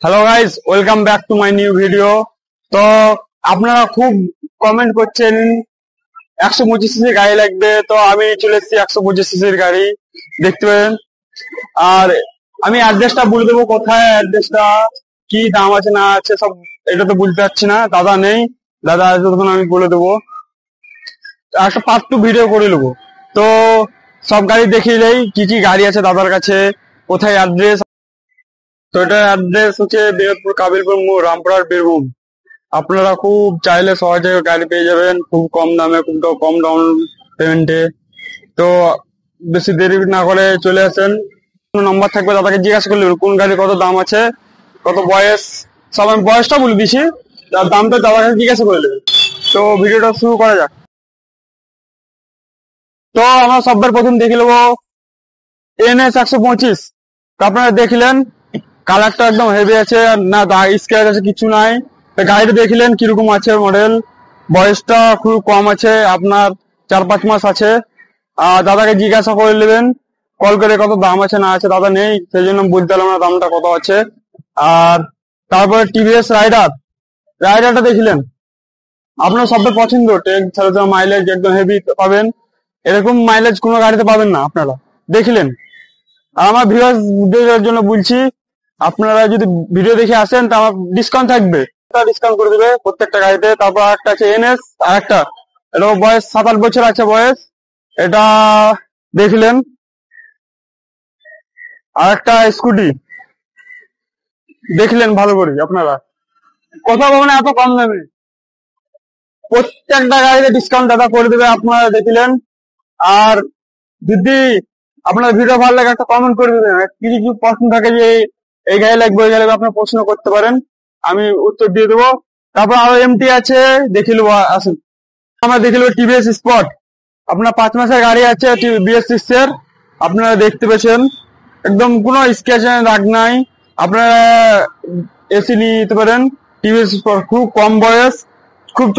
Hello guys, welcome back to my new video. তো আপনারা খুব কমেন্ট করছেন 125 সিসির গাড়ি লাগবে, তো আমি চলে এসেছি 125 সিসির গাড়ি দেখতে পাবেন। আর আমি অ্যাড্রেসটা বলে দেবো, কোথায় অ্যাড্রেসটা, কি দাম আছে না আছে সব, এটা তো বুঝতে পারছি না, দাদা নেই, দাদা আসবে তখন আমি বলে দেবো। একটা পার্ট টু ভিডিও করে নেবো। তো সব গাড়ি দেখিলেই কি কি গাড়ি আছে দাদার কাছে, কোথায় অ্যাড্রেস। তো এটার অ্যাড্রেস হচ্ছে বিরাটপুর, কাবিলপুর মোড়, রামপুরহাট, বীরভূম। আপনারা খুব চাইলে সহজে গাড়ি পেয়ে যাবেন, খুব কম দামে, খুব কম ডাউন পেমেন্টে। তো বেশি দেরি না করে চলে আসেন। নাম্বার থাকবে, দাদাকে জিজ্ঞাসা করলে কোন গাড়ি কত দাম আছে, কত বয়স, সব আমি বয়সটা বলে দিছি, তার দামটা দাদাকে জিজ্ঞাসা করে নেবেন। তো ভিডিওটা শুরু করা যাক। তো আমরা সবার প্রথম দেখে নেবো NS 125। তো আপনারা দেখলেন কালারটা একদম হেভি আছে, আর না স্ক্র্যাচ আছে কিছু নাই। তো গাড়িটা দেখলেন কিরকম আছে মডেল, বয়সটা খুব কম আছে, আপনার 4-5 মাস আছে। আর দাদাকে জিজ্ঞাসা করে নেবেন কল করে কত দাম আছে না আছে, দাদা নেই সেই জন্য বলতে পারলাম না দামটা কত আছে। আর তারপরে TVS রাইডারটা দেখলেন, আপনার সবটা পছন্দ, টেক ছাড়া মাইলেজ একদম হেভি পাবেন, এরকম মাইলেজ কোনো গাড়িতে পাবেন না আপনারা দেখলেন। আর আমার ভিউয়ার্সদের জন্য বলছি, আপনারা যদি ভিডিও দেখে আসেন তো আমার ডিসকাউন্ট থাকবে, ডিসকাউন্ট করে দেবে প্রত্যেকটা গাড়িতে। তারপর একটা আছে NS, আর একটা, এটা বয়স 7-8 বছর আছে বয়স, এটা দেখলেন। আর একটা স্কুটি দেখলেন ভালো করে আপনারা, কথা বলবেন এত কম দামে, প্রত্যেকটা গাড়িতে ডিসকাউন্ট দাদা করে দেবে, আপনারা দেখলেন। আর যদি আপনার ভিডিও ভালো লাগে একটা কমেন্ট করে দেবেন, কিছু কিছু প্রশ্ন থাকে যে এই গাড়ি লাগবে ওই গাড়ি লাগবে, আপনার প্রশ্ন করতে পারেন, আমি উত্তর দিয়ে দেবো। তারপর আরো MT আছে, দেখে নেবো, আসুন। আমরা দেখে নেবো TVS স্পট, আপনার 5 মাসের গাড়ি আছে, BS6 এর, আপনারা দেখতে পেয়েছেন, একদম কোনো স্ক্র্যাচ দাগ নাই। আপনারা এসি নিয়ে যেতে পারেন। TVS স্পট খুব কম বয়স, খুব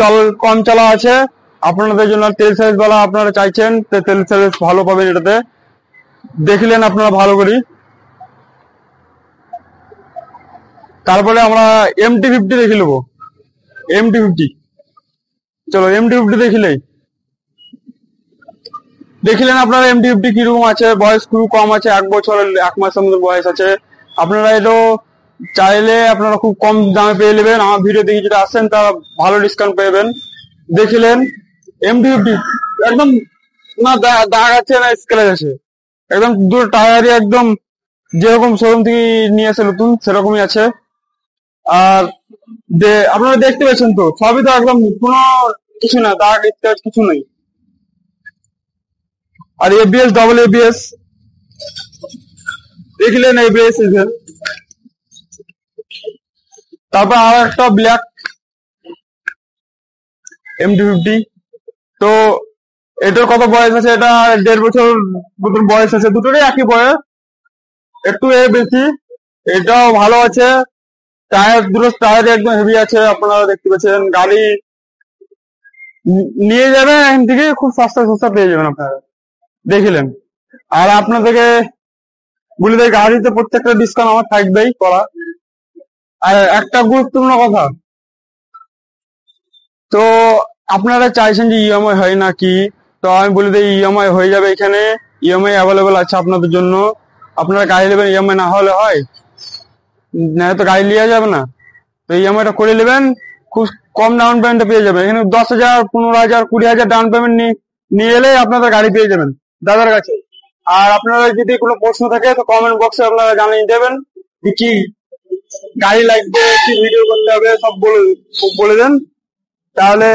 কম চলা আছে, আপনাদের জন্য তেল সার্ভিস বলা আপনারা চাইছেন, তেল সার্ভিস ভালো পাবেন এটাতে, দেখলেন আপনারা ভালো করি। তারপরে আমরা MT-50 দেখে নেবো। MT-50, চলো MT-50 দেখলেন আপনারা MT-50 কিরকম আছে, বয়স খুব কম আছে, 1 বছর 1 মাসের মতো বয়স আছে। আপনারা এটা চাইলে আপনারা খুব কম দামে পেয়ে নেবেন, আমার ভিডিও দেখে যদি আসেন তারা ভালো ডিসকাউন্ট পেবেন। দেখলেন MT-50 একদম না দাগ আছে না স্ক্র্যাচ আছে, একদম দুটো টায়ারই একদম যেরকম শোরুম থেকে নিয়ে আসে নতুন সেরকমই আছে। আর আপনারা দেখতে পেয়েছেন তো, সবই তো একদম কোনো কিছু না, দাগ স্ক্র্যাচ কিছু নেই। আর ABS, ডবল ABS দেখলেন, ABS। তারপর আর একটা ব্ল্যাক MT-50। তো এটার কত বয়স আছে, এটা 1.5 বছর মতন বয়স আছে, দুটোরই একই বয়স, একটু বেশি। এটাও ভালো আছে, দুটো টায়ার একদম হেভি আছে, আপনারা দেখতে পাচ্ছেন। গাড়ি নিয়ে যাবেন এখান থেকে, খুব সস্তা সস্তা পেয়ে যাবেন আপনারা দেখলেন। আর আপনাদেরকে বলে দেয় গাড়িতে প্রত্যেকটা ডিসকাউন্ট আমার থাকবেই করা। আর একটা গুরুত্বপূর্ণ কথা, তো আপনারা চাইছেন যে EMI হয় না কি, তো আমি বলে দিই EMI হয়ে যাবে, এখানে EMI অ্যাভেলেবেল আছে আপনাদের জন্য। আপনারা গাড়ি নেবেন, EMI না হলে হয় না, তো গাড়ি নেওয়া যাবে না। তো EMI-টা করে নেবেন, খুব কম ডাউন পেমেন্টে পেয়ে যাবেন, এখানে 10,000, 15,000, 20,000 ডাউন পেমেন্ট নিয়ে এলে আপনারা গাড়ি পেয়ে যাবেন দাদার কাছে। আর আপনারা যদি কোনো প্রশ্ন থাকে তো কমেন্ট বক্সে আপনারা জানিয়ে দেবেন, কি গাড়ি লাগবে, কি ভিডিও করতে হবে, সব বলে দেন, তাহলে